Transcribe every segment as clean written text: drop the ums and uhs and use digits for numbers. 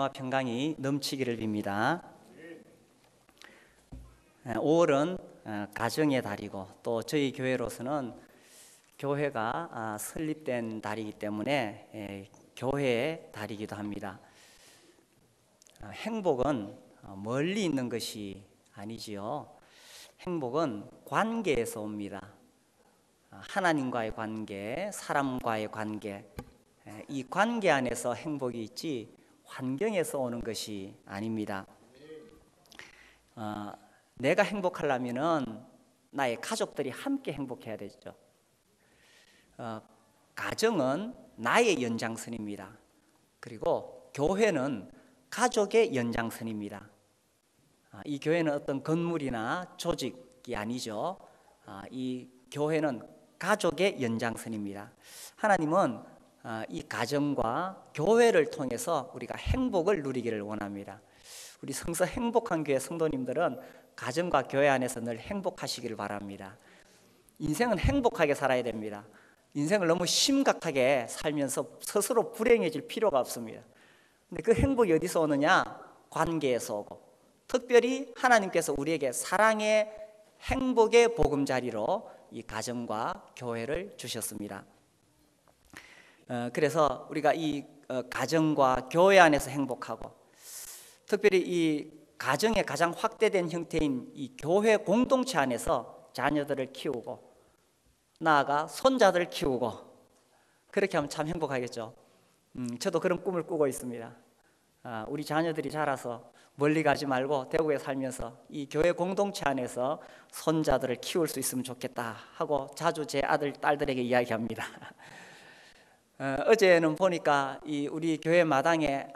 은혜와 평강이 넘치기를 빕니다. 5월은 가정의 달이고 또 저희 교회로서는 교회가 설립된 달이기 때문에 교회의 달이기도 합니다. 행복은 멀리 있는 것이 아니지요. 행복은 관계에서 옵니다. 하나님과의 관계, 사람과의 관계, 이 관계 안에서 행복이 있지 환경에서 오는 것이 아닙니다. 내가 행복하려면 나의 가족들이 함께 행복해야 되죠. 가정은 나의 연장선입니다. 그리고 교회는 가족의 연장선입니다. 이 교회는 어떤 건물이나 조직이 아니죠. 이 교회는 가족의 연장선입니다. 하나님은 이 가정과 교회를 통해서 우리가 행복을 누리기를 원합니다. 우리 성서 행복한 교회 성도님들은 가정과 교회 안에서 늘 행복하시기를 바랍니다. 인생은 행복하게 살아야 됩니다. 인생을 너무 심각하게 살면서 스스로 불행해질 필요가 없습니다. 근데 그 행복이 어디서 오느냐? 관계에서 오고, 특별히 하나님께서 우리에게 사랑의 행복의 보금자리로 이 가정과 교회를 주셨습니다. 그래서 우리가 이 가정과 교회 안에서 행복하고, 특별히 이 가정의 가장 확대된 형태인 이 교회 공동체 안에서 자녀들을 키우고 나아가 손자들을 키우고, 그렇게 하면 참 행복하겠죠. 저도 그런 꿈을 꾸고 있습니다. 우리 자녀들이 자라서 멀리 가지 말고 대구에 살면서 이 교회 공동체 안에서 손자들을 키울 수 있으면 좋겠다 하고 자주 제 아들, 딸들에게 이야기합니다. 어제는 보니까 우리 교회 마당에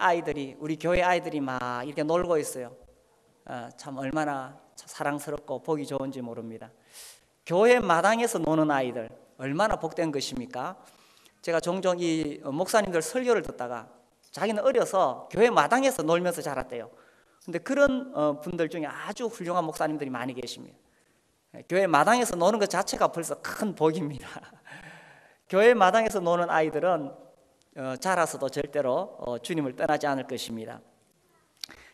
우리 교회 아이들이 막 이렇게 놀고 있어요. 참 얼마나 사랑스럽고 보기 좋은지 모릅니다. 교회 마당에서 노는 아이들 얼마나 복된 것입니까? 제가 종종 이 목사님들 설교를 듣다가 자기는 어려서 교회 마당에서 놀면서 자랐대요. 근데 그런 분들 중에 아주 훌륭한 목사님들이 많이 계십니다. 교회 마당에서 노는 것 자체가 벌써 큰 복입니다. 교회 마당에서 노는 아이들은 자라서도 절대로 주님을 떠나지 않을 것입니다.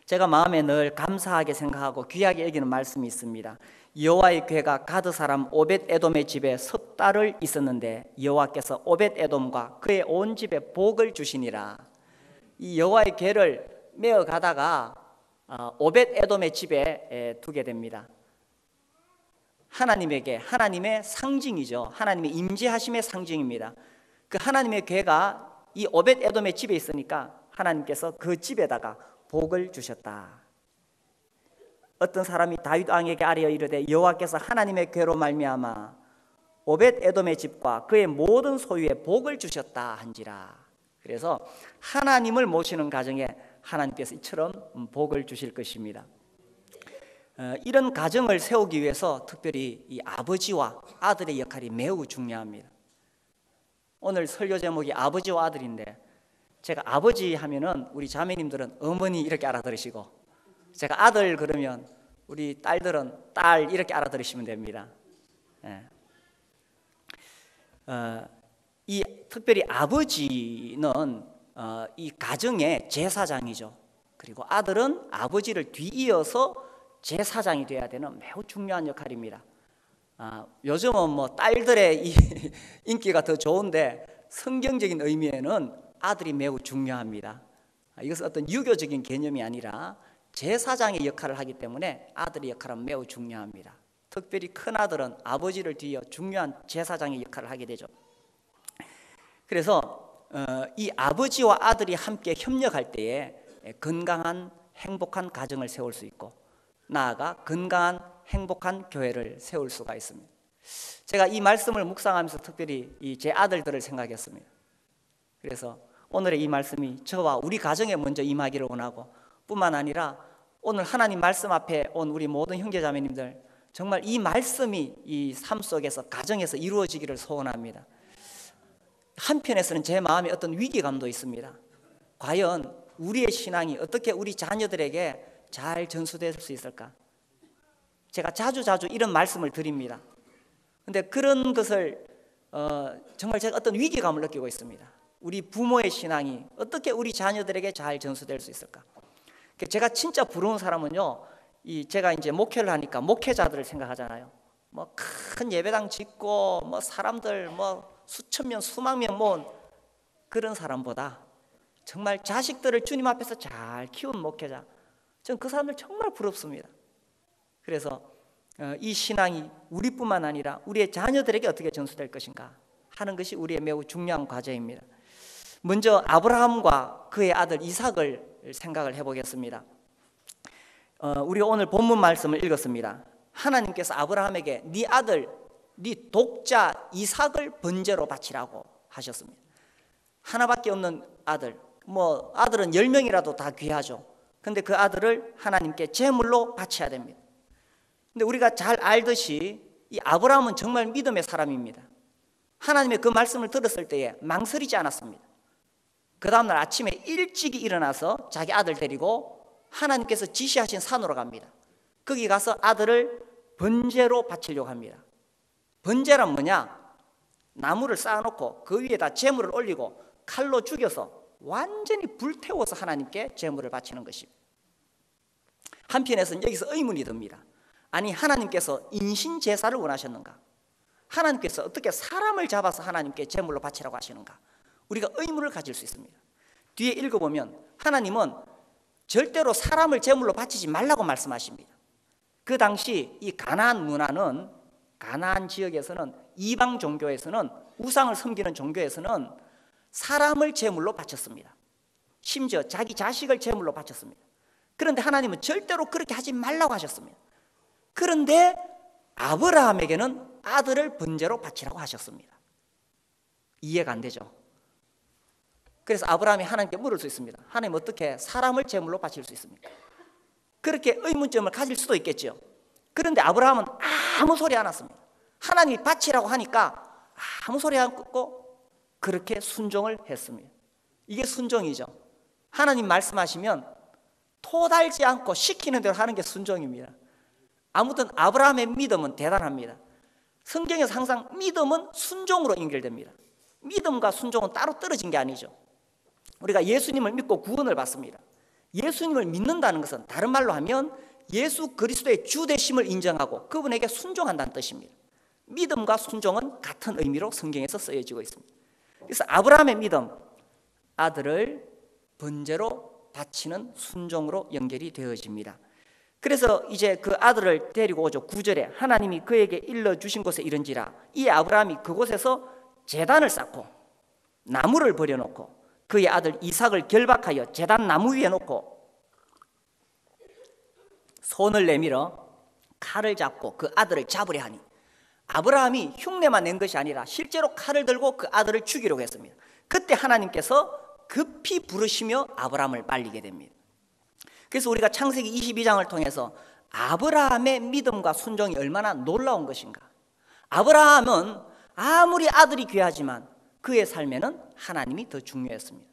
제가 마음에 늘 감사하게 생각하고 귀하게 여기는 말씀이 있습니다. 여호와의 궤가 가드 사람 오벳 에돔의 집에 석 달을 있었는데 여호와께서 오벳 에돔과 그의 온 집에 복을 주시니라. 이 여호와의 궤를 메어 가다가 오벳 에돔의 집에 두게 됩니다. 하나님에게, 하나님의 상징이죠. 하나님의 임재하심의 상징입니다. 그 하나님의 궤가 이 오벳 에돔의 집에 있으니까 하나님께서 그 집에다가 복을 주셨다. 어떤 사람이 다윗 왕에게 아뢰어 이르되 여호와께서 하나님의 궤로 말미암아 오벳 에돔의 집과 그의 모든 소유에 복을 주셨다 한지라. 그래서 하나님을 모시는 가정에 하나님께서 이처럼 복을 주실 것입니다. 이런 가정을 세우기 위해서 특별히 이 아버지와 아들의 역할이 매우 중요합니다. 오늘 설교 제목이 아버지와 아들인데, 제가 아버지 하면은 우리 자매님들은 어머니 이렇게 알아들으시고, 제가 아들 그러면 우리 딸들은 딸 이렇게 알아들으시면 됩니다. 이 특별히 아버지는 이 가정의 제사장이죠. 그리고 아들은 아버지를 뒤이어서 제사장이 되어야 되는 매우 중요한 역할입니다. 요즘은 뭐 딸들의 이 인기가 더 좋은데 성경적인 의미에는 아들이 매우 중요합니다. 이것은 어떤 유교적인 개념이 아니라 제사장의 역할을 하기 때문에 아들의 역할은 매우 중요합니다. 특별히 큰아들은 아버지를 뒤이어 중요한 제사장의 역할을 하게 되죠. 그래서 이 아버지와 아들이 함께 협력할 때에 건강한 행복한 가정을 세울 수 있고, 나아가 건강한 행복한 교회를 세울 수가 있습니다. 제가 이 말씀을 묵상하면서 특별히 제 아들들을 생각했습니다. 그래서 오늘의 이 말씀이 저와 우리 가정에 먼저 임하기를 원하고, 뿐만 아니라 오늘 하나님 말씀 앞에 온 우리 모든 형제자매님들, 정말 이 말씀이 이 삶 속에서 가정에서 이루어지기를 소원합니다. 한편에서는 제 마음에 어떤 위기감도 있습니다. 과연 우리의 신앙이 어떻게 우리 자녀들에게 잘 전수될 수 있을까? 제가 자주 이런 말씀을 드립니다. 그런데 그런 것을 정말 제가 어떤 위기감을 느끼고 있습니다. 우리 부모의 신앙이 어떻게 우리 자녀들에게 잘 전수될 수 있을까? 제가 진짜 부러운 사람은요, 제가 이제 목회를 하니까 목회자들을 생각하잖아요. 뭐 큰 예배당 짓고 뭐 사람들 뭐 수천 명 수만 명 모은 그런 사람보다 정말 자식들을 주님 앞에서 잘 키운 목회자, 전 그 사람들 정말 부럽습니다. 그래서 이 신앙이 우리뿐만 아니라 우리의 자녀들에게 어떻게 전수될 것인가 하는 것이 우리의 매우 중요한 과제입니다. 먼저 아브라함과 그의 아들 이삭을 생각을 해보겠습니다. 우리가 오늘 본문 말씀을 읽었습니다. 하나님께서 아브라함에게 네 아들, 네 독자 이삭을 번제로 바치라고 하셨습니다. 하나밖에 없는 아들, 뭐 아들은 10명이라도 다 귀하죠. 근데 그 아들을 하나님께 제물로 바쳐야 됩니다. 근데 우리가 잘 알듯이 이 아브라함은 정말 믿음의 사람입니다. 하나님의 그 말씀을 들었을 때에 망설이지 않았습니다. 그 다음날 아침에 일찍이 일어나서 자기 아들 데리고 하나님께서 지시하신 산으로 갑니다. 거기 가서 아들을 번제로 바치려고 합니다. 번제란 뭐냐? 나무를 쌓아놓고 그 위에다 제물을 올리고 칼로 죽여서 완전히 불태워서 하나님께 제물을 바치는 것입니다. 한편에서는 여기서 의문이 듭니다. 아니, 하나님께서 인신제사를 원하셨는가? 하나님께서 어떻게 사람을 잡아서 하나님께 제물로 바치라고 하시는가? 우리가 의문을 가질 수 있습니다. 뒤에 읽어보면 하나님은 절대로 사람을 제물로 바치지 말라고 말씀하십니다. 그 당시 이 가나안 문화는, 가나안 지역에서는, 이방 종교에서는, 우상을 섬기는 종교에서는 사람을 제물로 바쳤습니다. 심지어 자기 자식을 제물로 바쳤습니다. 그런데 하나님은 절대로 그렇게 하지 말라고 하셨습니다. 그런데 아브라함에게는 아들을 번제로 바치라고 하셨습니다. 이해가 안 되죠? 그래서 아브라함이 하나님께 물을 수 있습니다. 하나님, 어떻게 사람을 제물로 바칠 수 있습니까? 그렇게 의문점을 가질 수도 있겠죠. 그런데 아브라함은 아무 소리 안 했습니다. 하나님이 바치라고 하니까 아무 소리 안 듣고 그렇게 순종을 했습니다. 이게 순종이죠. 하나님 말씀하시면 토달지 않고 시키는 대로 하는 게 순종입니다. 아무튼 아브라함의 믿음은 대단합니다. 성경에서 항상 믿음은 순종으로 연결됩니다. 믿음과 순종은 따로 떨어진 게 아니죠. 우리가 예수님을 믿고 구원을 받습니다. 예수님을 믿는다는 것은 다른 말로 하면 예수 그리스도의 주 되심을 인정하고 그분에게 순종한다는 뜻입니다. 믿음과 순종은 같은 의미로 성경에서 쓰여지고 있습니다. 그래서 아브라함의 믿음, 아들을 번제로 바치는 순종으로 연결이 되어집니다. 그래서 이제 그 아들을 데리고 오죠. 9절에 하나님이 그에게 일러주신 곳에 이른지라, 이 아브라함이 그곳에서 제단을 쌓고 나무를 버려놓고 그의 아들 이삭을 결박하여 제단 나무 위에 놓고 손을 내밀어 칼을 잡고 그 아들을 잡으려 하니, 아브라함이 흉내만 낸 것이 아니라 실제로 칼을 들고 그 아들을 죽이려고 했습니다. 그때 하나님께서 급히 부르시며 아브라함을 말리게 됩니다. 그래서 우리가 창세기 22장을 통해서 아브라함의 믿음과 순종이 얼마나 놀라운 것인가. 아브라함은 아무리 아들이 귀하지만 그의 삶에는 하나님이 더 중요했습니다.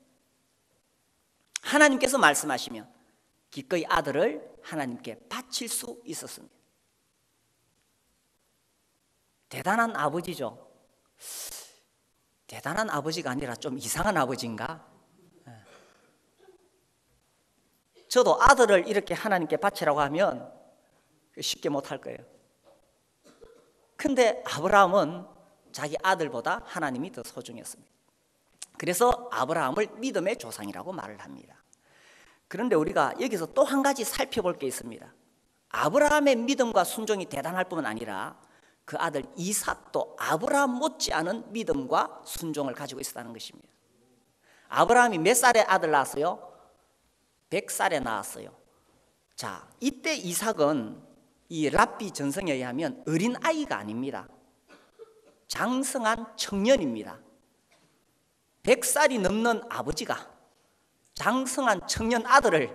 하나님께서 말씀하시면 기꺼이 아들을 하나님께 바칠 수 있었습니다. 대단한 아버지죠. 대단한 아버지가 아니라 좀 이상한 아버지인가? 저도 아들을 이렇게 하나님께 바치라고 하면 쉽게 못할 거예요. 근데 아브라함은 자기 아들보다 하나님이 더 소중했습니다. 그래서 아브라함을 믿음의 조상이라고 말을 합니다. 그런데 우리가 여기서 또 한 가지 살펴볼 게 있습니다. 아브라함의 믿음과 순종이 대단할 뿐만 아니라 그 아들 이삭도 아브라함 못지않은 믿음과 순종을 가지고 있었다는 것입니다. 아브라함이 몇 살에 아들 낳았어요? 100살에 낳았어요. 자, 이때 이삭은 이 랍비 전성에 의하면 어린 아이가 아닙니다. 장성한 청년입니다. 100살이 넘는 아버지가 장성한 청년 아들을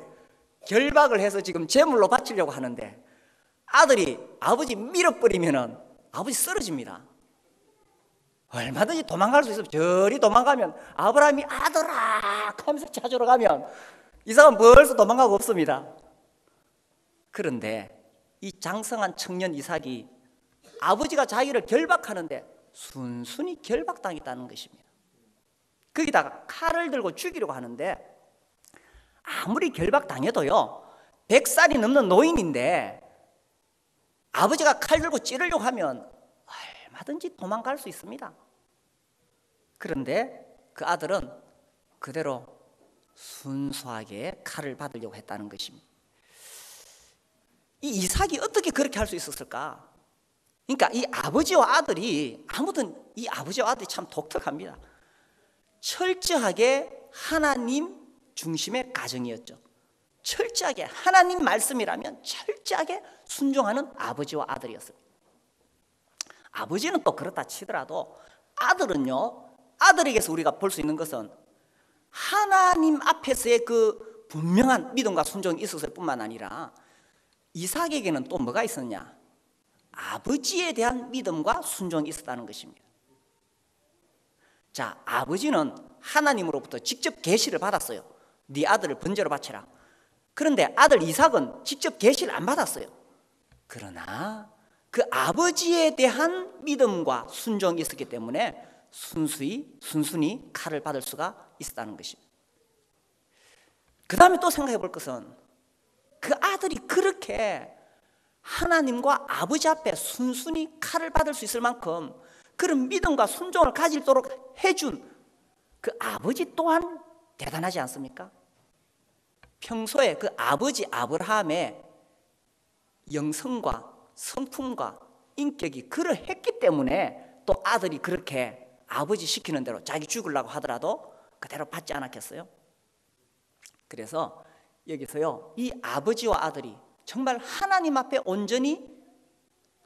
결박을 해서 지금 제물로 바치려고 하는데, 아들이 아버지 밀어버리면은 아버지 쓰러집니다. 얼마든지 도망갈 수 있으면 저리 도망가면, 아브라함이 아들아 하면서 찾으러 가면 이삭은 벌써 도망가고 없습니다. 그런데 이 장성한 청년 이삭이 아버지가 자기를 결박하는데 순순히 결박당했다는 것입니다. 거기다가 칼을 들고 죽이려고 하는데 아무리 결박당해도요 100살이 넘는 노인인데 아버지가 칼 들고 찌르려고 하면 얼마든지 도망갈 수 있습니다. 그런데 그 아들은 그대로 순수하게 칼을 받으려고 했다는 것입니다. 이 이삭이 어떻게 그렇게 할 수 있었을까? 그러니까 이 아버지와 아들이 아무튼 이 아버지와 아들이 참 독특합니다. 철저하게 하나님 중심의 가정이었죠. 철저하게 하나님 말씀이라면 철저하게 순종하는 아버지와 아들이었습니다. 아버지는 또 그렇다 치더라도 아들은요, 아들에게서 우리가 볼 수 있는 것은 하나님 앞에서의 그 분명한 믿음과 순종이 있었을 뿐만 아니라 이삭에게는 또 뭐가 있었냐? 아버지에 대한 믿음과 순종이 있었다는 것입니다. 자, 아버지는 하나님으로부터 직접 계시를 받았어요. 네 아들을 번제로 바치라. 그런데 아들 이삭은 직접 계시를 안 받았어요. 그러나 그 아버지에 대한 믿음과 순종이 있었기 때문에 순순히 칼을 받을 수가 있었다는 것입니다. 그 다음에 또 생각해 볼 것은 그 아들이 그렇게 하나님과 아버지 앞에 순순히 칼을 받을 수 있을 만큼 그런 믿음과 순종을 가지도록 해준 그 아버지 또한 대단하지 않습니까? 평소에 그 아버지 아브라함의 영성과 성품과 인격이 그러했기 때문에 또 아들이 그렇게 아버지 시키는 대로 자기 죽으려고 하더라도 그대로 받지 않았겠어요? 그래서 여기서요, 이 아버지와 아들이 정말 하나님 앞에 온전히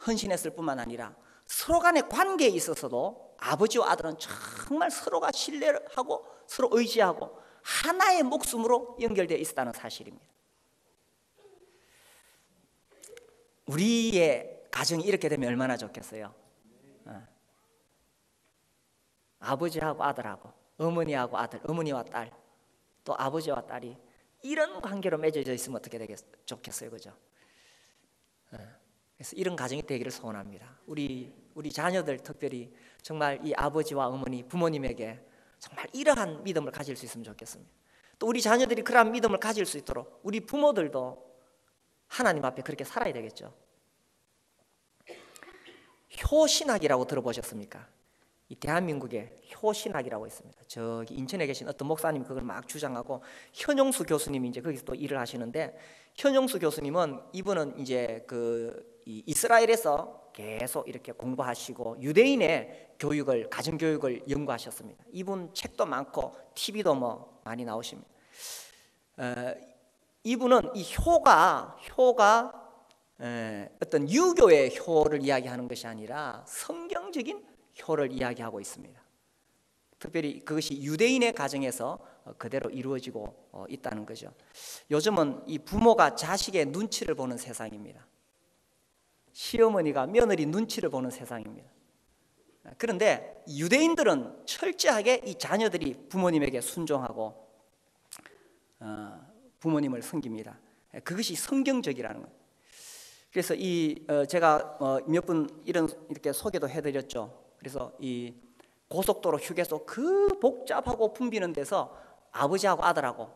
헌신했을 뿐만 아니라 서로 간의 관계에 있어서도 아버지와 아들은 정말 서로가 신뢰하고 서로 의지하고 하나의 목숨으로 연결되어 있었다는 사실입니다. 우리의 가정이 이렇게 되면 얼마나 좋겠어요? 아버지하고 아들하고 어머니하고 아들, 어머니와 딸, 또 아버지와 딸이 이런 관계로 맺어져 있으면 어떻게 좋겠어요, 그죠? 그래서 이런 가정이 되기를 소원합니다. 우리 자녀들 특별히 정말 이 아버지와 어머니, 부모님에게 정말 이러한 믿음을 가질 수 있으면 좋겠습니다. 또 우리 자녀들이 그러한 믿음을 가질 수 있도록 우리 부모들도 하나님 앞에 그렇게 살아야 되겠죠. 효신학이라고 들어보셨습니까? 이 대한민국에 효신학이라고 있습니다. 저기 인천에 계신 어떤 목사님이 그걸 막 주장하고 현용수 교수님이 이제 거기서 또 일을 하시는데, 현용수 교수님은 이분은 이제 그 이스라엘에서 계속 이렇게 공부하시고 유대인의 교육을, 가정교육을 연구하셨습니다. 이분 책도 많고 TV도 뭐 많이 나오십니다. 이분은 이 효가 어떤 유교의 효를 이야기하는 것이 아니라 성경적인 효를 이야기하고 있습니다. 특별히 그것이 유대인의 가정에서 그대로 이루어지고 있다는 거죠. 요즘은 이 부모가 자식의 눈치를 보는 세상입니다. 시어머니가 며느리 눈치를 보는 세상입니다. 그런데 유대인들은 철저하게 이 자녀들이 부모님에게 순종하고 부모님을 섬깁니다. 그것이 성경적이라는 거예요. 그래서 제가 몇 분 이렇게 소개도 해드렸죠. 그래서 이 고속도로 휴게소 그 복잡하고 붐비는 데서 아버지하고 아들하고,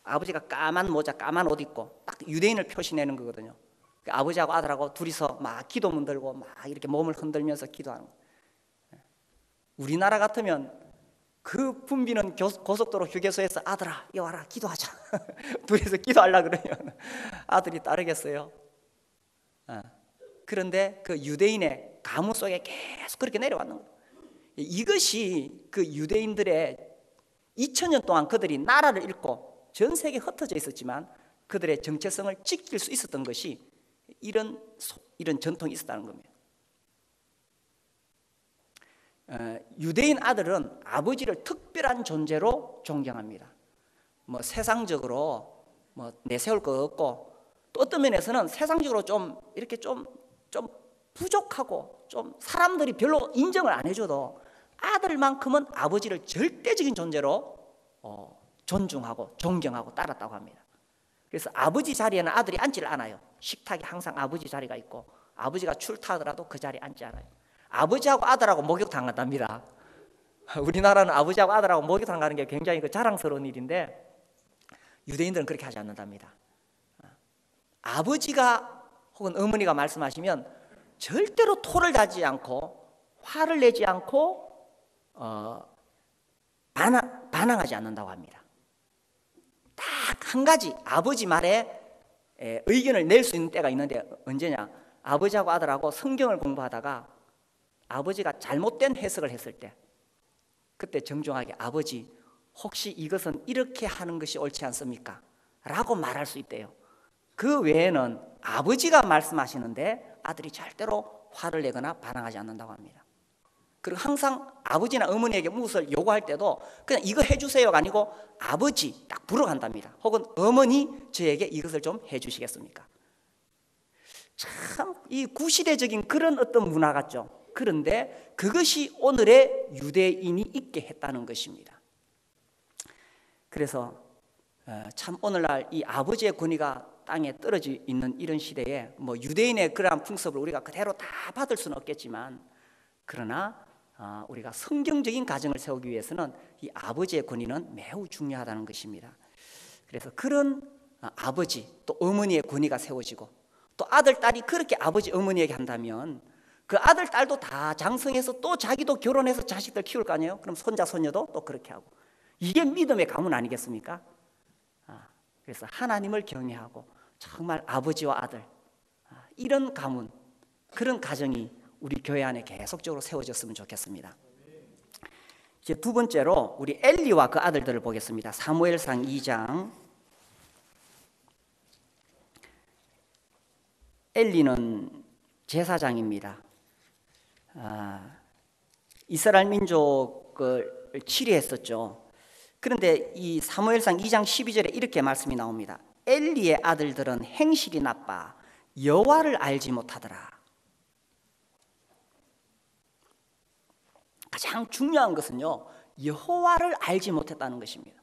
아버지가 까만 모자 까만 옷 입고 딱 유대인을 표시내는 거거든요. 아버지하고 아들하고 둘이서 막 기도문 들고 막 이렇게 몸을 흔들면서 기도하는 거예요. 우리나라 같으면 그 붐비는 고속도로 휴게소에서 아들아 이리 와라 기도하자 둘이서 기도하려고 그러면 아들이 따르겠어요? 그런데 그 유대인의 가문 속에 계속 그렇게 내려왔는 거예요. 이것이 그 유대인들의 2000년 동안 그들이 나라를 잃고 전 세계에 흩어져 있었지만 그들의 정체성을 지킬 수 있었던 것이 이런 전통이 있었다는 겁니다. 유대인 아들은 아버지를 특별한 존재로 존경합니다. 뭐 세상적으로 뭐 내세울 거 없고, 또 어떤 면에서는 세상적으로 좀 이렇게 좀 부족하고 좀 사람들이 별로 인정을 안 해줘도 아들만큼은 아버지를 절대적인 존재로 존중하고 존경하고 따랐다고 합니다. 그래서 아버지 자리에는 아들이 앉지를 않아요. 식탁에 항상 아버지 자리가 있고 아버지가 출타하더라도 그 자리에 앉지 않아요. 아버지하고 아들하고 목욕 당한답니다. 우리나라는 아버지하고 아들하고 목욕탕 가는 게 굉장히 자랑스러운 일인데 유대인들은 그렇게 하지 않는답니다. 아버지가 혹은 어머니가 말씀하시면 절대로 토를 다지 않고 화를 내지 않고 반항하지 않는다고 합니다. 딱 한 가지 아버지 말에 의견을 낼 수 있는 때가 있는데 언제냐? 아버지하고 아들하고 성경을 공부하다가 아버지가 잘못된 해석을 했을 때 그때 정중하게 아버지 혹시 이것은 이렇게 하는 것이 옳지 않습니까? 라고 말할 수 있대요. 그 외에는 아버지가 말씀하시는데 아들이 절대로 화를 내거나 반항하지 않는다고 합니다. 그리고 항상 아버지나 어머니에게 무엇을 요구할 때도 그냥 이거 해주세요가 아니고 아버지 딱 불어간답니다. 혹은 어머니 저에게 이것을 좀 해주시겠습니까? 참 이 구시대적인 그런 어떤 문화 같죠. 그런데 그것이 오늘의 유대인이 있게 했다는 것입니다. 그래서 참 오늘날 이 아버지의 권위가 땅에 떨어져 있는 이런 시대에 뭐 유대인의 그러한 풍습을 우리가 그대로 다 받을 수는 없겠지만 그러나 우리가 성경적인 가정을 세우기 위해서는 이 아버지의 권위는 매우 중요하다는 것입니다. 그래서 그런 아버지 또 어머니의 권위가 세워지고 또 아들, 딸이 그렇게 아버지, 어머니에게 한다면 그 아들, 딸도 다 장성해서 또 자기도 결혼해서 자식들 키울 거 아니에요? 그럼 손자, 손녀도 또 그렇게 하고 이게 믿음의 가문 아니겠습니까? 그래서 하나님을 경외하고 정말 아버지와 아들 이런 가문, 그런 가정이 우리 교회 안에 계속적으로 세워졌으면 좋겠습니다. 이제 두 번째로 우리 엘리와 그 아들들을 보겠습니다. 사무엘상 2장. 엘리는 제사장입니다. 이스라엘 민족을 치리했었죠. 그런데 이 사무엘상 2장 12절에 이렇게 말씀이 나옵니다. 엘리의 아들들은 행실이 나빠 여호와를 알지 못하더라. 가장 중요한 것은요, 여호와를 알지 못했다는 것입니다.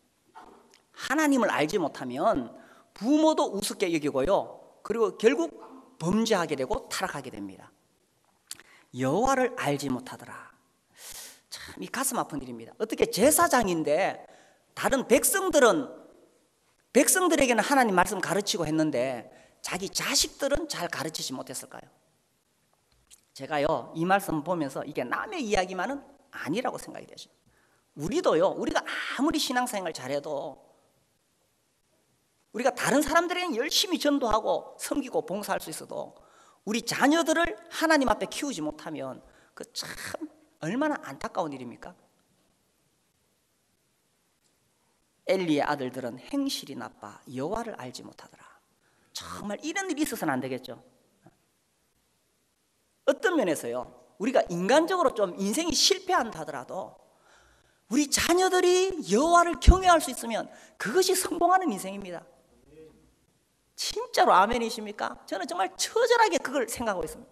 하나님을 알지 못하면 부모도 우습게 여기고요, 그리고 결국 범죄하게 되고 타락하게 됩니다. 여호와를 알지 못하더라. 참 이 가슴 아픈 일입니다. 어떻게 제사장인데 다른 백성들에게는 하나님 말씀 가르치고 했는데 자기 자식들은 잘 가르치지 못했을까요? 제가요 이 말씀 보면서 이게 남의 이야기만은 아니라고 생각이 되죠. 우리도요, 우리가 아무리 신앙생활 잘해도 우리가 다른 사람들에게는 열심히 전도하고 섬기고 봉사할 수 있어도 우리 자녀들을 하나님 앞에 키우지 못하면 그 참 얼마나 안타까운 일입니까? 엘리의 아들들은 행실이 나빠 여호와를 알지 못하더라. 정말 이런 일이 있어서는 안 되겠죠. 어떤 면에서요, 우리가 인간적으로 좀 인생이 실패한다 하더라도 우리 자녀들이 여호와를 경외할 수 있으면 그것이 성공하는 인생입니다. 진짜로 아멘이십니까? 저는 정말 처절하게 그걸 생각하고 있습니다.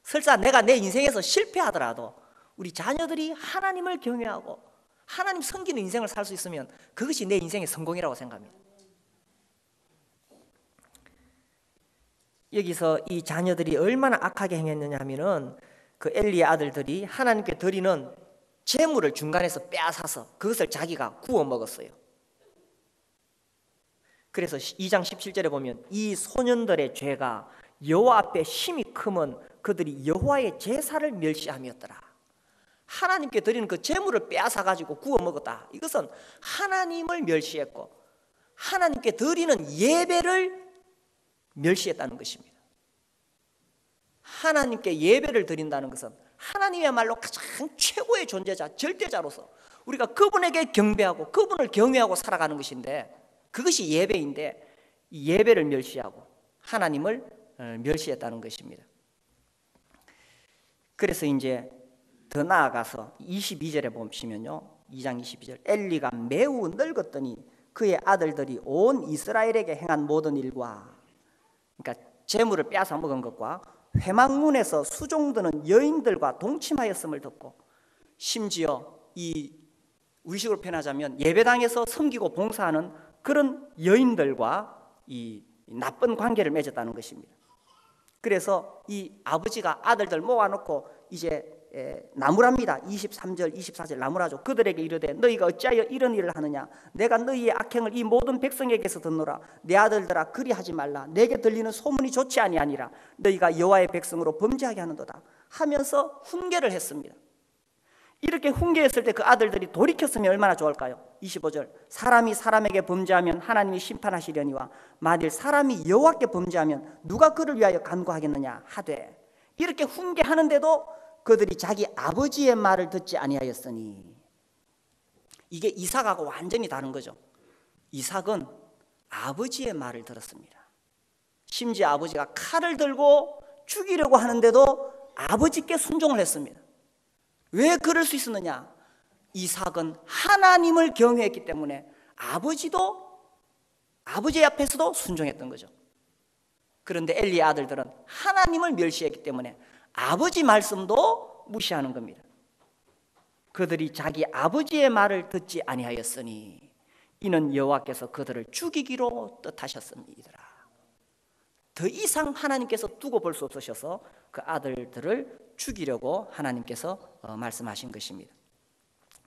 설사 내가 내 인생에서 실패하더라도 우리 자녀들이 하나님을 경외하고 하나님 섬기는 인생을 살 수 있으면 그것이 내 인생의 성공이라고 생각합니다. 여기서 이 자녀들이 얼마나 악하게 행했느냐 하면은 그 엘리의 아들들이 하나님께 드리는 재물을 중간에서 빼앗아서 그것을 자기가 구워 먹었어요. 그래서 2장 17절에 보면 이 소년들의 죄가 여호와 앞에 심히 크면 그들이 여호와의 제사를 멸시함이었더라. 하나님께 드리는 그 재물을 빼앗아 가지고 구워 먹었다. 이것은 하나님을 멸시했고 하나님께 드리는 예배를 멸시했다는 것입니다. 하나님께 예배를 드린다는 것은 하나님이야말로 가장 최고의 존재자, 절대자로서 우리가 그분에게 경배하고 그분을 경외하고 살아가는 것인데 그것이 예배인데 이 예배를 멸시하고 하나님을 멸시했다는 것입니다. 그래서 이제 더 나아가서 22절에 보시면요, 2장 22절 엘리가 매우 늙었더니 그의 아들들이 온 이스라엘에게 행한 모든 일과, 그러니까 재물을 빼앗아 먹은 것과 회막문에서 수종드는 여인들과 동침하였음을 듣고, 심지어 이 우리식으로 표현하자면 예배당에서 섬기고 봉사하는 그런 여인들과 이 나쁜 관계를 맺었다는 것입니다. 그래서 이 아버지가 아들들 모아놓고 이제 나무랍니다. 23절 24절 나무라죠. 그들에게 이르되 너희가 어찌하여 이런 일을 하느냐. 내가 너희의 악행을 이 모든 백성에게서 듣노라. 내 아들들아 그리하지 말라. 내게 들리는 소문이 좋지 아니하니라. 너희가 여호와의 백성으로 범죄하게 하는도다 하면서 훈계를 했습니다. 이렇게 훈계했을 때 그 아들들이 돌이켰으면 얼마나 좋을까요? 25절 사람이 사람에게 범죄하면 하나님이 심판하시려니와 만일 사람이 여호와께 범죄하면 누가 그를 위하여 간구하겠느냐 하되, 이렇게 훈계하는데도 그들이 자기 아버지의 말을 듣지 아니하였으니, 이게 이삭하고 완전히 다른 거죠. 이삭은 아버지의 말을 들었습니다. 심지어 아버지가 칼을 들고 죽이려고 하는데도 아버지께 순종을 했습니다. 왜 그럴 수 있었느냐? 이삭은 하나님을 경외했기 때문에 아버지 앞에서도 순종했던 거죠. 그런데 엘리의 아들들은 하나님을 멸시했기 때문에 아버지 말씀도 무시하는 겁니다. 그들이 자기 아버지의 말을 듣지 아니하였으니 이는 여호와께서 그들을 죽이기로 뜻하셨습니다. 더 이상 하나님께서 두고 볼 수 없으셔서 그 아들들을 죽이려고 하나님께서 말씀하신 것입니다.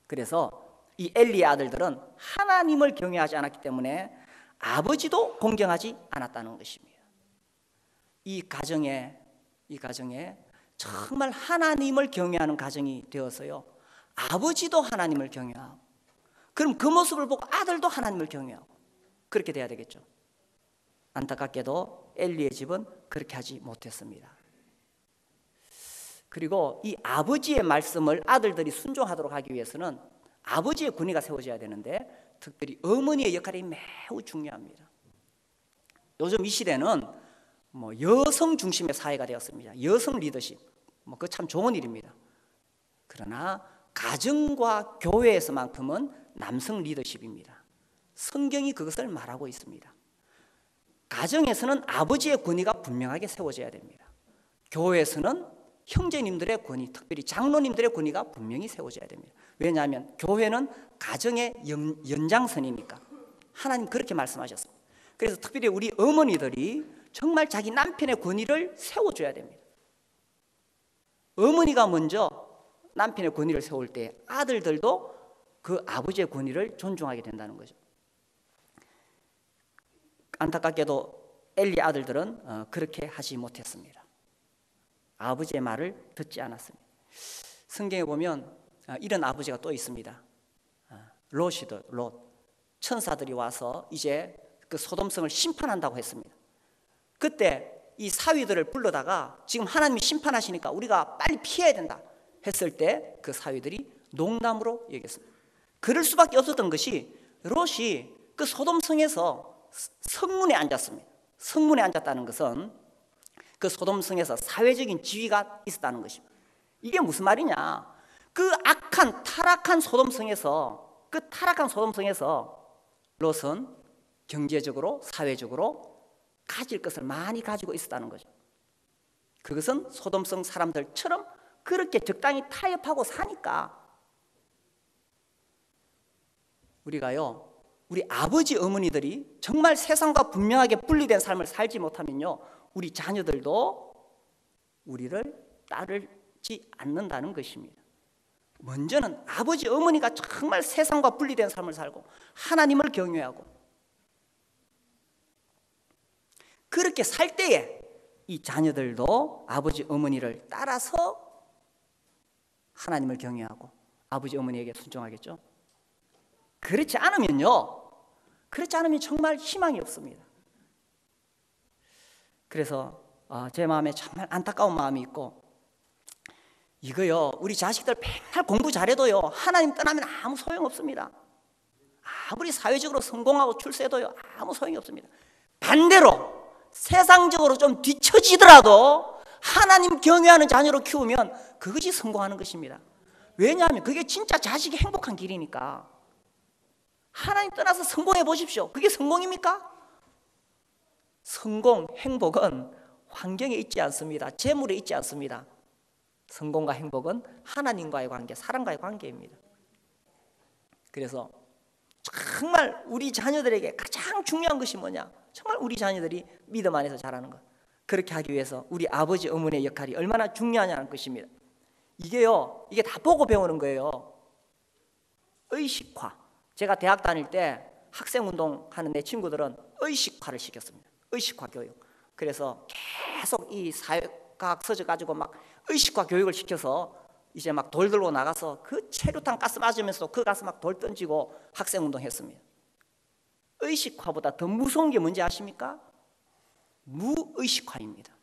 그래서 이 엘리의 아들들은 하나님을 경외하지 않았기 때문에 아버지도 공경하지 않았다는 것입니다. 이 가정에 정말 하나님을 경외하는 가정이 되어서요, 아버지도 하나님을 경외하고, 그럼 그 모습을 보고 아들도 하나님을 경외하고, 그렇게 돼야 되겠죠. 안타깝게도 엘리의 집은 그렇게 하지 못했습니다. 그리고 이 아버지의 말씀을 아들들이 순종하도록 하기 위해서는 아버지의 권위가 세워져야 되는데, 특별히 어머니의 역할이 매우 중요합니다. 요즘 이 시대는 여성 중심의 사회가 되었습니다. 여성 리더십, 그거 참 좋은 일입니다. 그러나 가정과 교회에서만큼은 남성 리더십입니다. 성경이 그것을 말하고 있습니다. 가정에서는 아버지의 권위가 분명하게 세워져야 됩니다. 교회에서는 형제님들의 권위, 특별히 장로님들의 권위가 분명히 세워져야 됩니다. 왜냐하면 교회는 가정의 연장선이니까. 하나님 그렇게 말씀하셨습니다. 그래서 특별히 우리 어머니들이 정말 자기 남편의 권위를 세워줘야 됩니다. 어머니가 먼저 남편의 권위를 세울 때 아들들도 그 아버지의 권위를 존중하게 된다는 거죠. 안타깝게도 엘리 아들들은 그렇게 하지 못했습니다. 아버지의 말을 듣지 않았습니다. 성경에 보면 이런 아버지가 또 있습니다. 롯이도 롯. 천사들이 와서 이제 그 소돔성을 심판한다고 했습니다. 그때 이 사위들을 불러다가 지금 하나님이 심판하시니까 우리가 빨리 피해야 된다 했을 때 그 사위들이 농담으로 얘기했습니다. 그럴 수밖에 없었던 것이 롯이 그 소돔성에서 성문에 앉았습니다. 성문에 앉았다는 것은 그 소돔성에서 사회적인 지위가 있었다는 것입니다. 이게 무슨 말이냐? 그 악한 타락한 소돔성에서 롯은 경제적으로 사회적으로 가질 것을 많이 가지고 있었다는 거죠. 그것은 소돔성 사람들처럼 그렇게 적당히 타협하고 사니까 우리가요, 우리 아버지 어머니들이 정말 세상과 분명하게 분리된 삶을 살지 못하면요, 우리 자녀들도 우리를 따르지 않는다는 것입니다. 먼저는 아버지 어머니가 정말 세상과 분리된 삶을 살고 하나님을 경외하고 그렇게 살 때에 이 자녀들도 아버지 어머니를 따라서 하나님을 경외하고 아버지 어머니에게 순종하겠죠. 그렇지 않으면 정말 희망이 없습니다. 그래서 제 마음에 정말 안타까운 마음이 있고, 이거요, 우리 자식들 맨날 공부 잘해도요 하나님 떠나면 아무 소용없습니다. 아무리 사회적으로 성공하고 출세해도요 아무 소용이 없습니다. 반대로 세상적으로 좀 뒤처지더라도 하나님 경외하는 자녀로 키우면 그것이 성공하는 것입니다. 왜냐하면 그게 진짜 자식이 행복한 길이니까. 하나님 떠나서 성공해 보십시오. 그게 성공입니까? 성공, 행복은 환경에 있지 않습니다. 재물에 있지 않습니다. 성공과 행복은 하나님과의 관계, 사람과의 관계입니다. 그래서 정말 우리 자녀들에게 가장 중요한 것이 뭐냐? 정말 우리 자녀들이 믿음 안에서 자라는 것. 그렇게 하기 위해서 우리 아버지 어머니의 역할이 얼마나 중요하냐는 것입니다. 이게 다 보고 배우는 거예요. 의식화. 제가 대학 다닐 때 학생운동 하는 내 친구들은 의식화를 시켰습니다. 의식화 교육. 그래서 계속 이 사회과학 서적 가지고 막 의식화 교육을 시켜서 이제 막 돌 들고 나가서 그 체류탄 가스 맞으면서 그 가스 막 돌 던지고 학생운동 했습니다. 의식화보다 더 무서운 게 뭔지 아십니까? 무의식화입니다.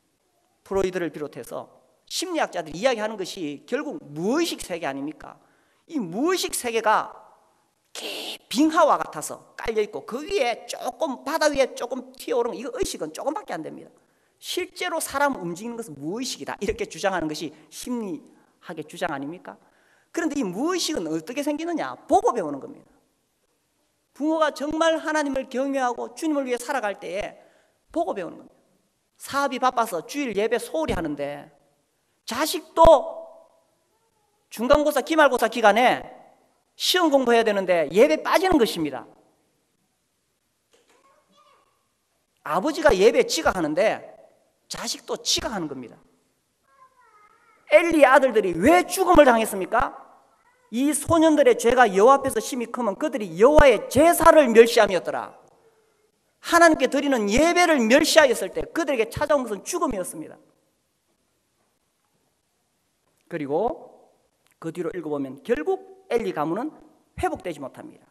프로이드를 비롯해서 심리학자들이 이야기하는 것이 결국 무의식 세계 아닙니까? 이 무의식 세계가 빙하와 같아서 깔려있고 그 위에 조금 바다 위에 조금 튀어오르는 이거 의식은 조금밖에 안 됩니다. 실제로 사람 움직이는 것은 무의식이다 이렇게 주장하는 것이 심리학의 주장 아닙니까? 그런데 이 무의식은 어떻게 생기느냐? 보고 배우는 겁니다. 부모가 정말 하나님을 경외하고 주님을 위해 살아갈 때에 보고 배우는 겁니다. 사업이 바빠서 주일 예배 소홀히 하는데 자식도 중간고사 기말고사 기간에 시험 공부해야 되는데 예배 빠지는 것입니다. 아버지가 예배 지각하는데 자식도 지각하는 겁니다. 엘리의 아들들이 왜 죽음을 당했습니까? 이 소년들의 죄가 여호와 앞에서 심히 크면 그들이 여호와의 제사를 멸시함이었더라. 하나님께 드리는 예배를 멸시하였을 때 그들에게 찾아온 것은 죽음이었습니다. 그리고 그 뒤로 읽어보면 결국 엘리 가문은 회복되지 못합니다.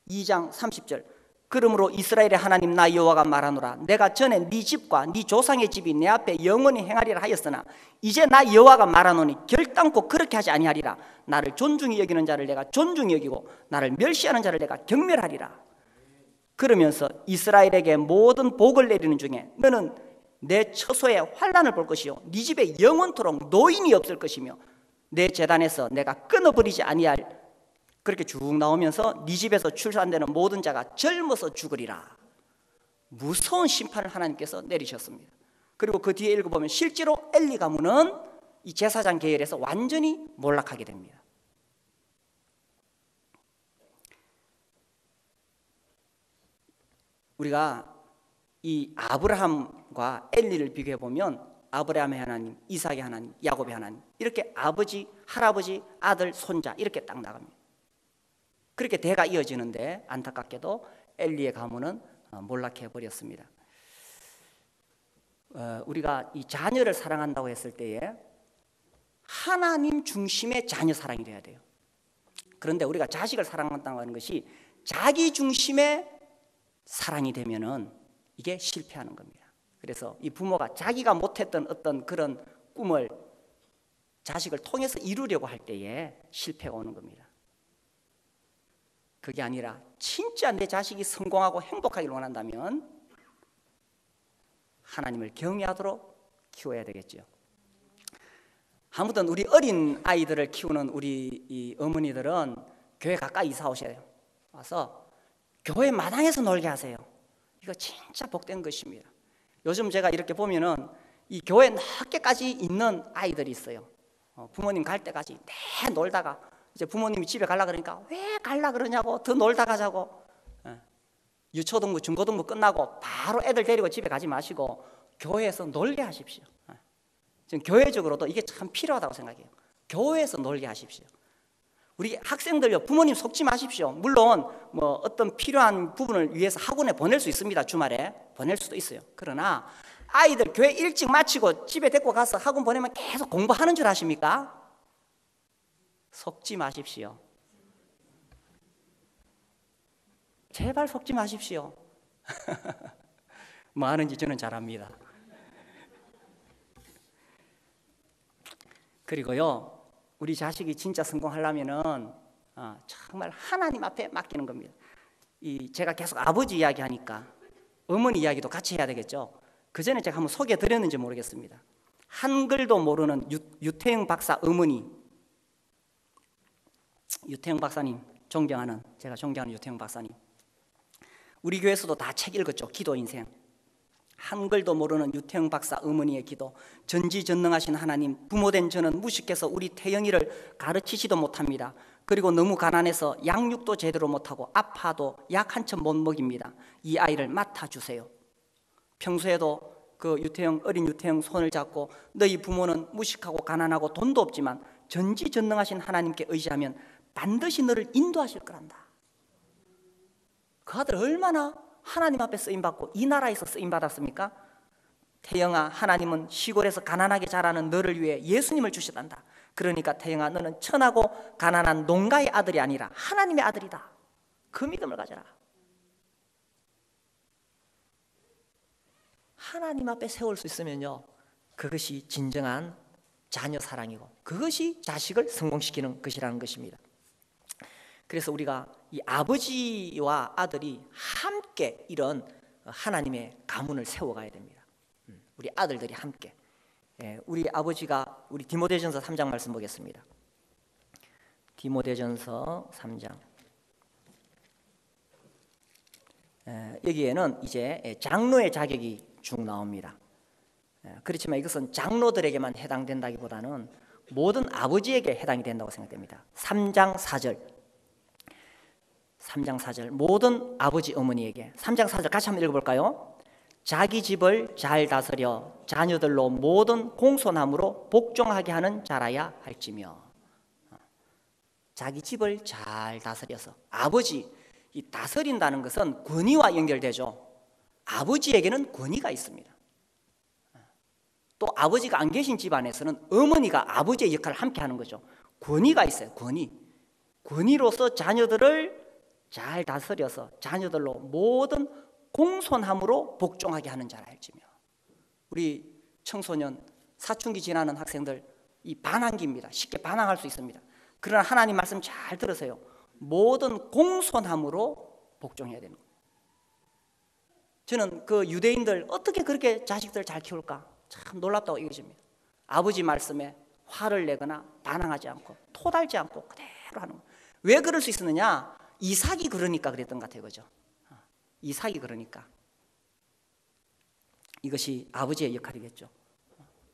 2장 30절 그러므로 이스라엘의 하나님 나 여호와가 말하노라 내가 전에 네 집과 네 조상의 집이 내 앞에 영원히 행하리라 하였으나 이제 나 여호와가 말하노니 결단코 그렇게 하지 아니하리라. 나를 존중히 여기는 자를 내가 존중히 여기고 나를 멸시하는 자를 내가 경멸하리라. 그러면서 이스라엘에게 모든 복을 내리는 중에 너는 내 처소에 환난을 볼 것이요 네 집에 영원토록 노인이 없을 것이며 내 제단에서 내가 끊어버리지 아니할. 그렇게 쭉 나오면서 네 집에서 출산되는 모든 자가 젊어서 죽으리라. 무서운 심판을 하나님께서 내리셨습니다. 그리고 그 뒤에 읽어보면 실제로 엘리 가문은 이 제사장 계열에서 완전히 몰락하게 됩니다. 우리가 이 아브라함과 엘리를 비교해 보면 아브라함의 하나님, 이삭의 하나님, 야곱의 하나님 이렇게 아버지, 할아버지, 아들, 손자 이렇게 딱 나갑니다. 그렇게 대가 이어지는데 안타깝게도 엘리의 가문은 몰락해 버렸습니다. 우리가 이 자녀를 사랑한다고 했을 때에 하나님 중심의 자녀 사랑이 돼야 돼요. 그런데 우리가 자식을 사랑한다고 하는 것이 자기 중심의 사랑이 되면은 이게 실패하는 겁니다. 그래서 이 부모가 자기가 못했던 어떤 그런 꿈을 자식을 통해서 이루려고 할 때에 실패가 오는 겁니다. 그게 아니라 진짜 내 자식이 성공하고 행복하기를 원한다면 하나님을 경외하도록 키워야 되겠죠. 아무튼 우리 어린 아이들을 키우는 우리 이 어머니들은 교회 가까이 이사 오셔야 돼요. 와서 교회 마당에서 놀게 하세요. 이거 진짜 복된 것입니다. 요즘 제가 이렇게 보면은 이 교회 늦게까지 있는 아이들이 있어요. 부모님 갈 때까지 내 놀다가 이제 부모님이 집에 가려고 그러니까 왜 가려고 그러냐고 더 놀다 가자고. 유초등부 중고등부 끝나고 바로 애들 데리고 집에 가지 마시고 교회에서 놀게 하십시오. 지금 교회적으로도 이게 참 필요하다고 생각해요. 교회에서 놀게 하십시오. 우리 학생들요 부모님 속지 마십시오. 물론 뭐 어떤 필요한 부분을 위해서 학원에 보낼 수 있습니다. 주말에 보낼 수도 있어요. 그러나 아이들 교회 일찍 마치고 집에 데리고 가서 학원 보내면 계속 공부하는 줄 아십니까? 속지 마십시오. 제발 속지 마십시오. 뭐 하는지 저는 잘 압니다. 그리고요 우리 자식이 진짜 성공하려면은 정말 하나님 앞에 맡기는 겁니다. 제가 계속 아버지 이야기하니까 어머니 이야기도 같이 해야 되겠죠. 그 전에 제가 한번 소개해 드렸는지 모르겠습니다. 한글도 모르는 유태영 박사 어머니, 유태영 박사님 존경하는, 제가 존경하는 유태영 박사님, 우리 교회에서도 다 책 읽었죠. 기도 인생. 한글도 모르는 유태영 박사 어머니의 기도. 전지전능하신 하나님, 부모된 저는 무식해서 우리 태영이를 가르치지도 못합니다. 그리고 너무 가난해서 양육도 제대로 못하고 아파도 약 한 첩 못 먹입니다. 이 아이를 맡아주세요. 평소에도 그 어린 유태영 손을 잡고 너희 부모는 무식하고 가난하고 돈도 없지만 전지전능하신 하나님께 의지하면 반드시 너를 인도하실 거란다. 그 아들 얼마나 하나님 앞에 쓰임받고 이 나라에서 쓰임받았습니까? 태영아, 하나님은 시골에서 가난하게 자라는 너를 위해 예수님을 주시단다. 그러니까 태영아, 너는 천하고 가난한 농가의 아들이 아니라 하나님의 아들이다. 그 믿음을 가져라. 하나님 앞에 세울 수 있으면요, 그것이 진정한 자녀 사랑이고 그것이 자식을 성공시키는 것이라는 것입니다. 그래서 우리가 이 아버지와 아들이 함께 이런 하나님의 가문을 세워가야 됩니다. 우리 아들들이 함께. 우리 아버지가 우리 디모데전서 3장 말씀 보겠습니다. 디모데전서 3장. 여기에는 이제 장로의 자격이 쭉 나옵니다. 그렇지만 이것은 장로들에게만 해당된다기보다는 모든 아버지에게 해당이 된다고 생각됩니다. 3장 4절. 3장 4절. 모든 아버지 어머니에게. 3장 4절 같이 한번 읽어볼까요? 자기 집을 잘 다스려 자녀들로 모든 공손함으로 복종하게 하는 자라야 할지며. 자기 집을 잘 다스려서. 아버지, 이 다스린다는 것은 권위와 연결되죠. 아버지에게는 권위가 있습니다. 또 아버지가 안 계신 집안에서는 어머니가 아버지의 역할을 함께 하는 거죠. 권위가 있어요. 권위로서 자녀들을 잘 다스려서 자녀들로 모든 공손함으로 복종하게 하는 자라 할지며. 우리 청소년, 사춘기 지나는 학생들, 이 반항기입니다. 쉽게 반항할 수 있습니다. 그러나 하나님 말씀 잘 들으세요. 모든 공손함으로 복종해야 되는 거예요. 저는 그 유대인들 어떻게 그렇게 자식들을 잘 키울까 참 놀랍다고 여겨집니다. 아버지 말씀에 화를 내거나 반항하지 않고 토달지 않고 그대로 하는 거예요. 왜 그럴 수 있었느냐? 이삭이 그러니까 그랬던 것 같아요. 그죠? 이삭이 그러니까. 이것이 아버지의 역할이겠죠.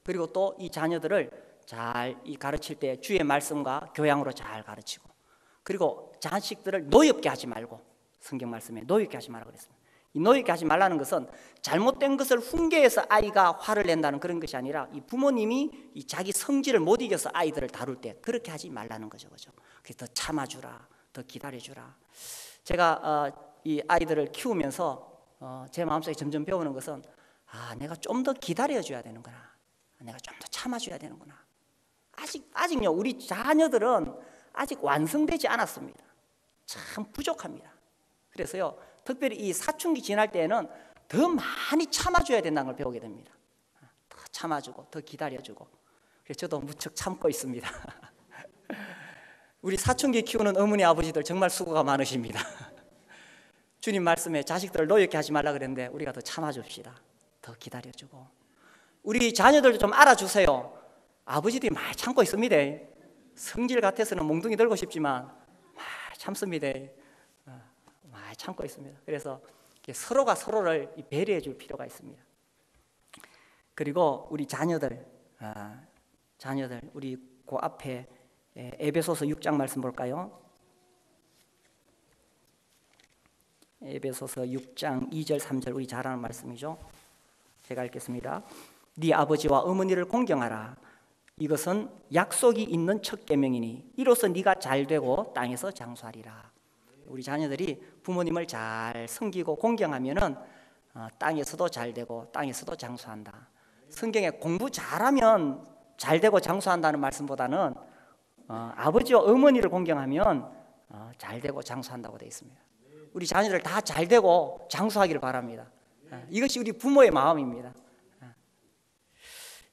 그리고 또 이 자녀들을 잘 가르칠 때 주의 말씀과 교양으로 잘 가르치고, 그리고 자식들을 노엽게 하지 말고, 성경 말씀에 노엽게 하지 말라고 그랬습니다. 이 노엽게 하지 말라는 것은 잘못된 것을 훈계해서 아이가 화를 낸다는 그런 것이 아니라 이 부모님이 이 자기 성질을 못 이겨서 아이들을 다룰 때 그렇게 하지 말라는 거죠. 그죠? 그래서 더 참아주라, 더 기다려주라. 제가 이 아이들을 키우면서 제 마음속에 점점 배우는 것은 내가 좀 더 기다려줘야 되는구나. 내가 좀 더 참아줘야 되는구나. 아직요, 우리 자녀들은 아직 완성되지 않았습니다. 참 부족합니다. 그래서요, 특별히 이 사춘기 지날 때에는 더 많이 참아줘야 된다는 걸 배우게 됩니다. 더 참아주고 더 기다려주고. 그래서 저도 무척 참고 있습니다. 우리 사춘기 키우는 어머니 아버지들 정말 수고가 많으십니다. 주님 말씀에 자식들을 노엽게 하지 말라 그랬는데 우리가 더 참아줍시다. 더 기다려주고. 우리 자녀들도 좀 알아주세요. 아버지들이 많이 참고 있습니다. 성질 같아서는 몽둥이 들고 싶지만 많이 참습니다. 많이 참고 있습니다. 그래서 서로가 서로를 배려해 줄 필요가 있습니다. 그리고 우리 자녀들 우리 그 앞에 에베소서 6장 말씀 볼까요? 에베소서 6장 2절 3절 우리 잘 아는 말씀이죠. 제가 읽겠습니다. 네 아버지와 어머니를 공경하라. 이것은 약속이 있는 첫 계명이니 이로써 네가 잘되고 땅에서 장수하리라. 우리 자녀들이 부모님을 잘 섬기고 공경하면은 땅에서도 잘되고 땅에서도 장수한다. 성경에 공부 잘하면 잘되고 장수한다는 말씀보다는 아버지와 어머니를 공경하면 잘되고 장수한다고 되어 있습니다. 우리 자녀들 다 잘되고 장수하기를 바랍니다. 이것이 우리 부모의 마음입니다.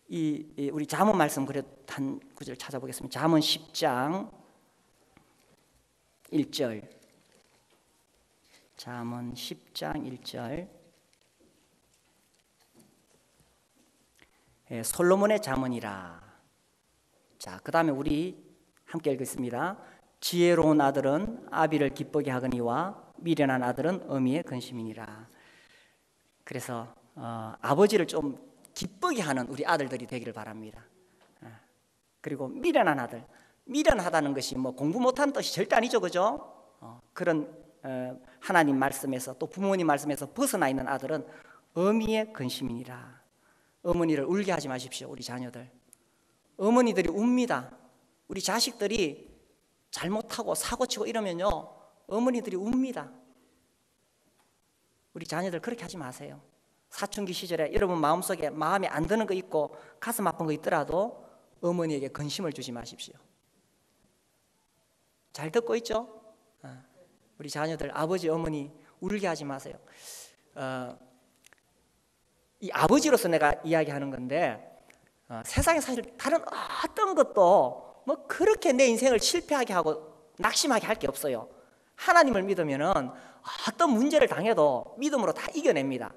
우리 잠언 말씀 그래 한 구절 찾아보겠습니다. 잠언 10장 1절. 잠언 10장 1절. 솔로몬의 잠언이라. 자, 그 다음에 우리 함께 읽겠습니다. 지혜로운 아들은 아비를 기쁘게 하거니와 미련한 아들은 어미의 근심이니라. 그래서 아버지를 좀 기쁘게 하는 우리 아들들이 되기를 바랍니다. 그리고 미련한 아들, 미련하다는 것이 뭐 공부 못하는 뜻이 절대 아니죠, 그죠? 그런 하나님 말씀에서 또 부모님 말씀에서 벗어나 있는 아들은 어미의 근심이니라. 어머니를 울게 하지 마십시오, 우리 자녀들. 어머니들이 웁니다. 우리 자식들이 잘못하고 사고치고 이러면요, 어머니들이 웁니다. 우리 자녀들 그렇게 하지 마세요. 사춘기 시절에 여러분 마음속에 마음에 안 드는 거 있고 가슴 아픈 거 있더라도 어머니에게 근심을 주지 마십시오. 잘 듣고 있죠? 우리 자녀들 아버지 어머니 울게 하지 마세요. 이 아버지로서 내가 이야기하는 건데, 세상에 사실 다른 어떤 것도 뭐 그렇게 내 인생을 실패하게 하고 낙심하게 할 게 없어요. 하나님을 믿으면은 어떤 문제를 당해도 믿음으로 다 이겨냅니다.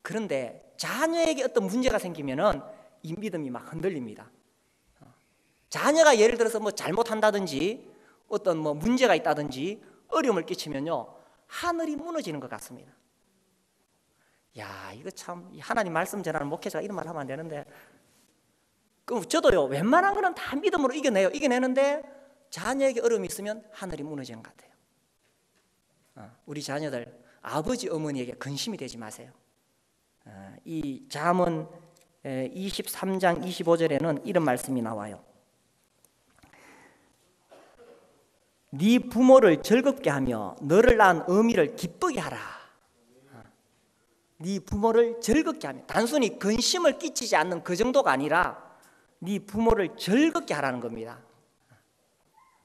그런데 자녀에게 어떤 문제가 생기면은 이 믿음이 막 흔들립니다. 자녀가 예를 들어서 뭐 잘못한다든지 어떤 뭐 문제가 있다든지 어려움을 끼치면요, 하늘이 무너지는 것 같습니다. 야, 이거 참 하나님 말씀 전하는 목회자가 이런 말 하면 안 되는데, 그럼 저도요 웬만한 거는 다 믿음으로 이겨내는데 자녀에게 어려움이 있으면 하늘이 무너지는 것 같아요. 우리 자녀들 아버지 어머니에게 근심이 되지 마세요. 이 잠언 23장 25절에는 이런 말씀이 나와요. 네 부모를 즐겁게 하며 너를 낳은 어미를 기쁘게 하라. 네 부모를 즐겁게 하며, 단순히 근심을 끼치지 않는 그 정도가 아니라 네 부모를 즐겁게 하라는 겁니다.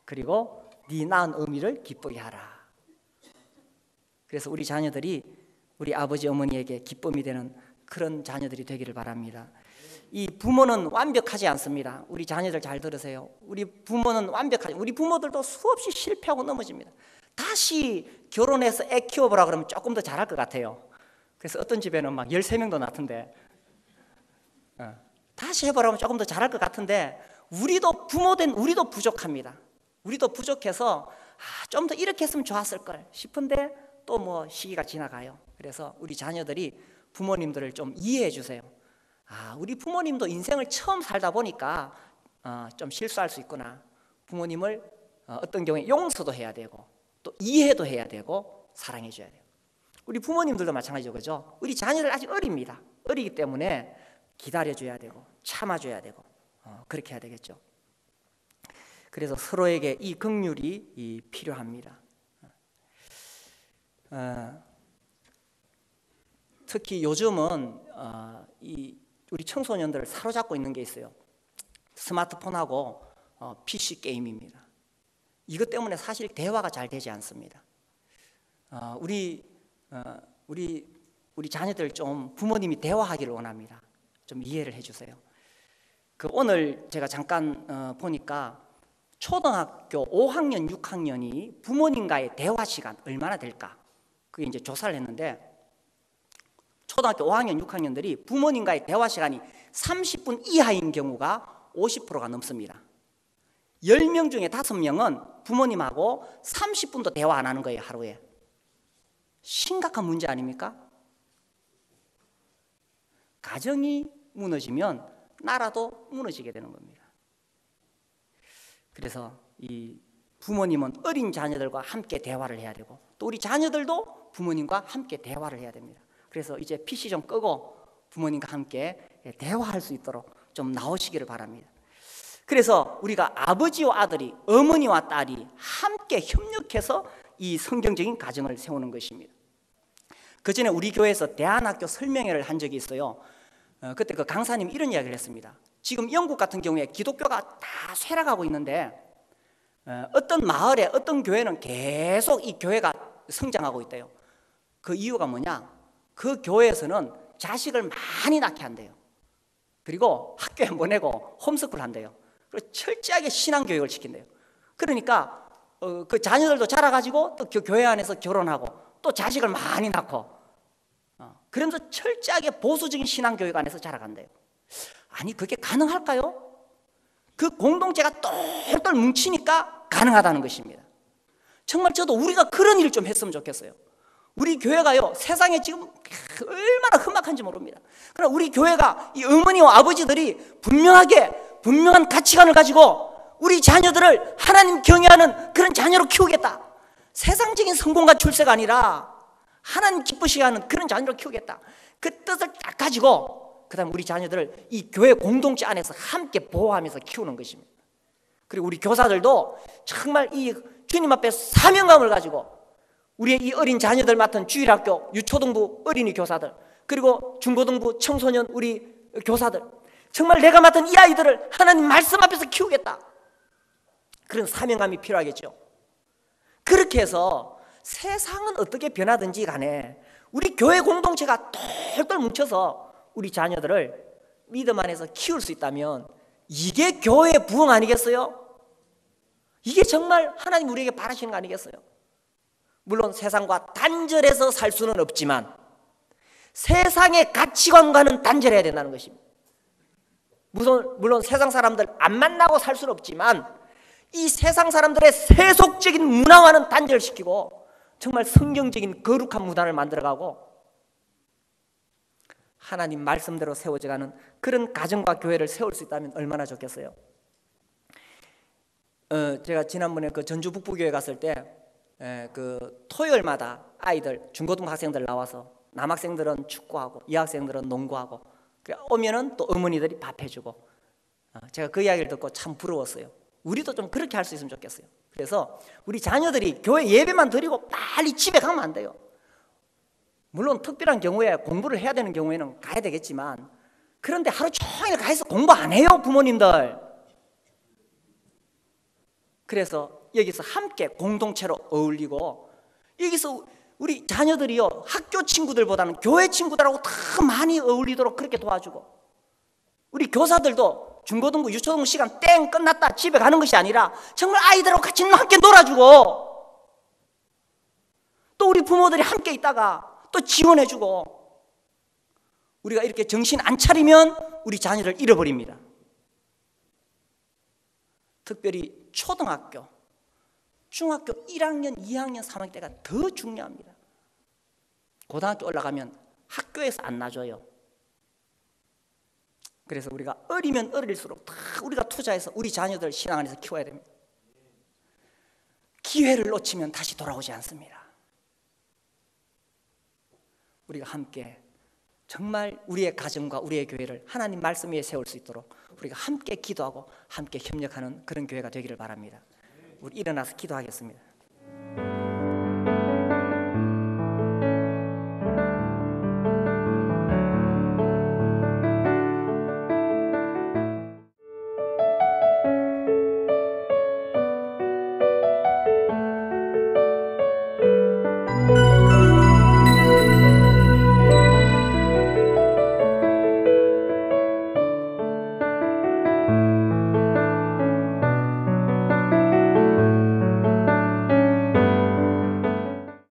그리고 네 낳은 어미를 기쁘게 하라. 그래서 우리 자녀들이 우리 아버지 어머니에게 기쁨이 되는 그런 자녀들이 되기를 바랍니다. 이 부모는 완벽하지 않습니다. 우리 자녀들 잘 들으세요. 우리 부모는 완벽하지, 우리 부모들도 수없이 실패하고 넘어집니다. 다시 결혼해서 애 키워보라 그러면 조금 더 잘할 것 같아요. 그래서 어떤 집에는 막 13명도 낳던데, 다시 해보라면 조금 더 잘할 것 같은데, 우리도 부모된 우리도 부족합니다. 우리도 부족해서 좀 더 이렇게 했으면 좋았을 걸 싶은데 또 뭐 시기가 지나가요. 그래서 우리 자녀들이 부모님들을 좀 이해해 주세요. 우리 부모님도 인생을 처음 살다 보니까 좀 실수할 수 있구나. 부모님을 어떤 경우에 용서도 해야 되고 또 이해도 해야 되고 사랑해 줘야 돼요. 우리 부모님들도 마찬가지죠, 그죠? 우리 자녀들 아직 어립니다. 어리기 때문에 기다려 줘야 되고 참아 줘야 되고 그렇게 해야 되겠죠. 그래서 서로에게 이 긍휼이 필요합니다. 특히 요즘은 우리 청소년들을 사로잡고 있는 게 있어요. 스마트폰하고 PC 게임입니다. 이것 때문에 사실 대화가 잘 되지 않습니다. 우리 자녀들 좀 부모님이 대화하기를 원합니다. 좀 이해를 해주세요. 오늘 제가 잠깐 보니까 초등학교 5학년, 6학년이 부모님과의 대화 시간 얼마나 될까? 그게 이제 조사를 했는데, 초등학교 5학년, 6학년들이 부모님과의 대화 시간이 30분 이하인 경우가 50%가 넘습니다. 10명 중에 5명은 부모님하고 30분도 대화 안 하는 거예요, 하루에. 심각한 문제 아닙니까? 가정이 무너지면 나라도 무너지게 되는 겁니다. 그래서 이 부모님은 어린 자녀들과 함께 대화를 해야 되고 또 우리 자녀들도 부모님과 함께 대화를 해야 됩니다. 그래서 이제 PC 좀 끄고 부모님과 함께 대화할 수 있도록 좀 나오시기를 바랍니다. 그래서 우리가 아버지와 아들이, 어머니와 딸이 함께 협력해서 이 성경적인 가정을 세우는 것입니다. 그 전에 우리 교회에서 대안학교 설명회를 한 적이 있어요. 그때 그 강사님이 이런 이야기를 했습니다. 지금 영국 같은 경우에 기독교가 다 쇠락하고 있는데 어떤 마을에 어떤 교회는 계속 이 교회가 성장하고 있대요. 그 이유가 뭐냐? 그 교회에서는 자식을 많이 낳게 한대요. 그리고 학교에 보내고 홈스쿨 한대요. 그리고 철저하게 신앙교육을 시킨대요. 그러니까 그 자녀들도 자라가지고 또 교회 안에서 결혼하고 또 자식을 많이 낳고 그러면서 철저하게 보수적인 신앙교육 안에서 자라간대요. 아니 그게 가능할까요? 그 공동체가 똘똘 뭉치니까 가능하다는 것입니다. 정말 저도 우리가 그런 일을 좀 했으면 좋겠어요. 우리 교회가요, 세상에 지금 얼마나 험악한지 모릅니다. 그러나 우리 교회가 이 어머니와 아버지들이 분명한 가치관을 가지고 우리 자녀들을 하나님 경외하는 그런 자녀로 키우겠다. 세상적인 성공과 출세가 아니라 하나님 기쁘시게 하는 그런 자녀로 키우겠다. 그 뜻을 딱 가지고 그 다음 우리 자녀들을 이 교회 공동체 안에서 함께 보호하면서 키우는 것입니다. 그리고 우리 교사들도 정말 이 주님 앞에 사명감을 가지고 우리의 이 어린 자녀들 맡은 주일학교, 유초등부 어린이 교사들, 그리고 중고등부 청소년 우리 교사들, 정말 내가 맡은 이 아이들을 하나님 말씀 앞에서 키우겠다, 그런 사명감이 필요하겠죠. 그렇게 해서 세상은 어떻게 변하든지 간에 우리 교회 공동체가 똘똘 뭉쳐서 우리 자녀들을 믿음 안에서 키울 수 있다면 이게 교회의 부흥 아니겠어요? 이게 정말 하나님 우리에게 바라시는 거 아니겠어요? 물론 세상과 단절해서 살 수는 없지만 세상의 가치관과는 단절해야 된다는 것입니다. 물론 세상 사람들 안 만나고 살 수는 없지만 이 세상 사람들의 세속적인 문화와는 단절시키고 정말 성경적인 거룩한 문화를 만들어가고 하나님 말씀대로 세워져가는 그런 가정과 교회를 세울 수 있다면 얼마나 좋겠어요. 제가 지난번에 그 전주 북부교회 갔을 때 그 토요일마다 아이들 중고등부 학생들 나와서 남학생들은 축구하고 여학생들은 농구하고 오면은 또 어머니들이 밥 해주고, 제가 그 이야기를 듣고 참 부러웠어요. 우리도 좀 그렇게 할 수 있으면 좋겠어요. 그래서 우리 자녀들이 교회 예배만 드리고 빨리 집에 가면 안 돼요. 물론 특별한 경우에 공부를 해야 되는 경우에는 가야 되겠지만, 그런데 하루 종일 가서 공부 안 해요, 부모님들. 그래서 여기서 함께 공동체로 어울리고, 여기서 우리 자녀들이요 학교 친구들보다는 교회 친구들하고 더 많이 어울리도록 그렇게 도와주고, 우리 교사들도 중고등부 유초등부 시간 땡 끝났다 집에 가는 것이 아니라 정말 아이들하고 같이 함께 놀아주고, 또 우리 부모들이 함께 있다가 또 지원해주고, 우리가 이렇게 정신 안 차리면 우리 자녀를 잃어버립니다. 특별히 초등학교, 중학교 1학년, 2학년, 3학년 때가 더 중요합니다. 고등학교 올라가면 학교에서 안 놔줘요. 그래서 우리가 어리면 어릴수록 다 우리가 투자해서 우리 자녀들 신앙 안에서 키워야 됩니다. 기회를 놓치면 다시 돌아오지 않습니다. 우리가 함께 정말 우리의 가정과 우리의 교회를 하나님 말씀 위에 세울 수 있도록 우리가 함께 기도하고 함께 협력하는 그런 교회가 되기를 바랍니다. 우리 일어나서 기도하겠습니다.